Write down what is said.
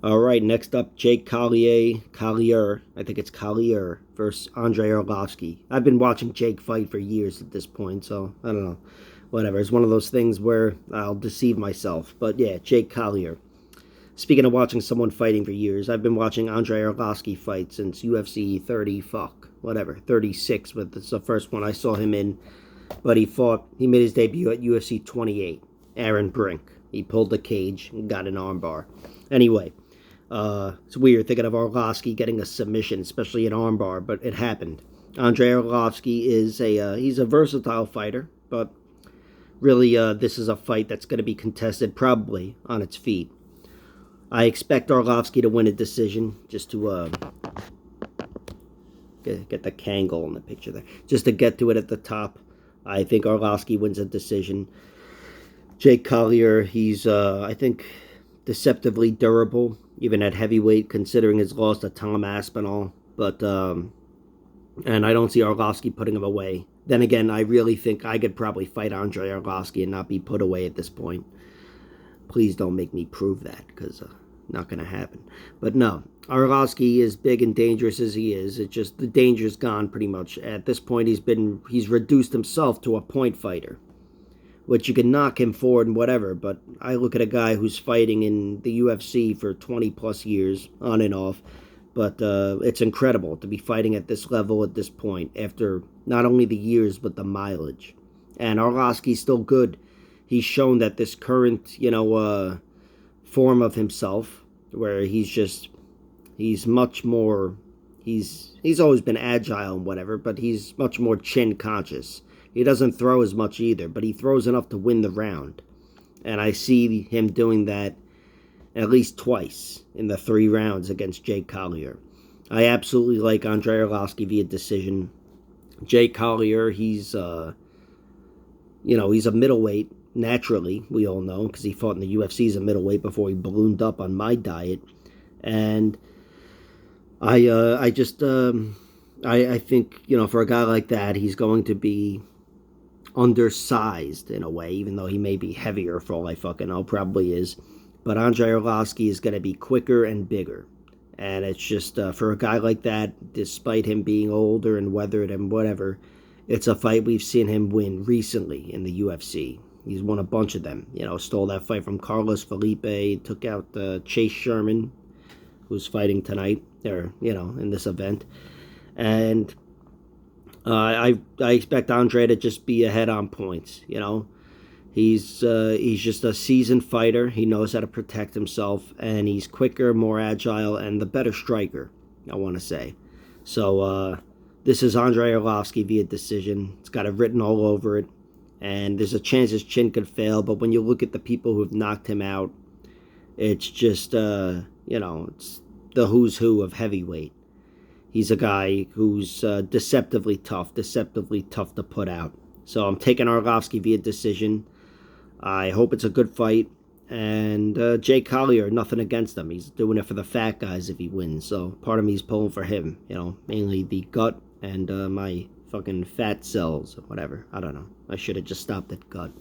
All right, next up, Jake Collier, I think it's Collier, versus Andre Arlovski. I've been watching Jake fight for years at this point, so I don't know. Whatever. It's one of those things where I'll deceive myself. But yeah, Jake Collier. Speaking of watching someone fighting for years, I've been watching Andre Arlovski fight since UFC 30, 36, but it's the first one I saw him in. But he made his debut at UFC 28, Aaron Brink. He pulled the cage and got an armbar. Anyway, it's weird thinking of Arlovski getting a submission, especially an armbar, but it happened. Andre Arlovski he's a versatile fighter, but really this is a fight that's going to be contested probably on its feet. I expect Arlovski to win a decision, just to get the Kangol in the picture there. Just to get to it at the top, I think Arlovski wins a decision. Jake Collier, he's, I think, deceptively durable, even at heavyweight, considering his loss to Tom Aspinall. But, and I don't see Arlovski putting him away. Then again, I really think I could probably fight Andre Arlovski and not be put away at this point. Please don't make me prove that, because not going to happen. But no, Arlovski, is big and dangerous as he is, it's just the danger's gone pretty much. At this point, he's reduced himself to a point fighter, which you can knock him for and whatever. But I look at a guy who's fighting in the UFC for 20 plus years, on and off. But it's incredible to be fighting at this level at this point, after not only the years, but the mileage. And Arlovski's still good. He's shown that this current, form of himself, where he's much more, he's always been agile and whatever, but he's much more chin conscious. He doesn't throw as much either, but he throws enough to win the round. And I see him doing that at least twice in the 3 rounds against Jake Collier. I absolutely like Andre Arlovski via decision. Jake Collier, he's a middleweight. Naturally, we all know, because he fought in the UFC as a middleweight before he ballooned up on my diet. And I think, for a guy like that, he's going to be undersized in a way, even though he may be heavier for all I fucking know, probably is. But Andre Arlovski is going to be quicker and bigger. And it's just, for a guy like that, despite him being older and weathered and whatever, it's a fight we've seen him win recently in the UFC. He's won a bunch of them. Stole that fight from Carlos Felipe, took out Chase Sherman, who's fighting tonight, or, in this event. And I expect Andre to just be ahead on points, He's just a seasoned fighter. He knows how to protect himself, and he's quicker, more agile, and the better striker, I want to say. So this is Andre Arlovski via decision. It's got it written all over it. And there's a chance his chin could fail, but when you look at the people who've knocked him out, it's just, it's the who's who of heavyweight. He's a guy who's deceptively tough to put out. So I'm taking Arlovski via decision. I hope it's a good fight. And Jake Collier, nothing against him. He's doing it for the fat guys if he wins. So part of me is pulling for him, mainly the gut and my fucking fat cells or whatever. I don't know. I should have just stopped at gut.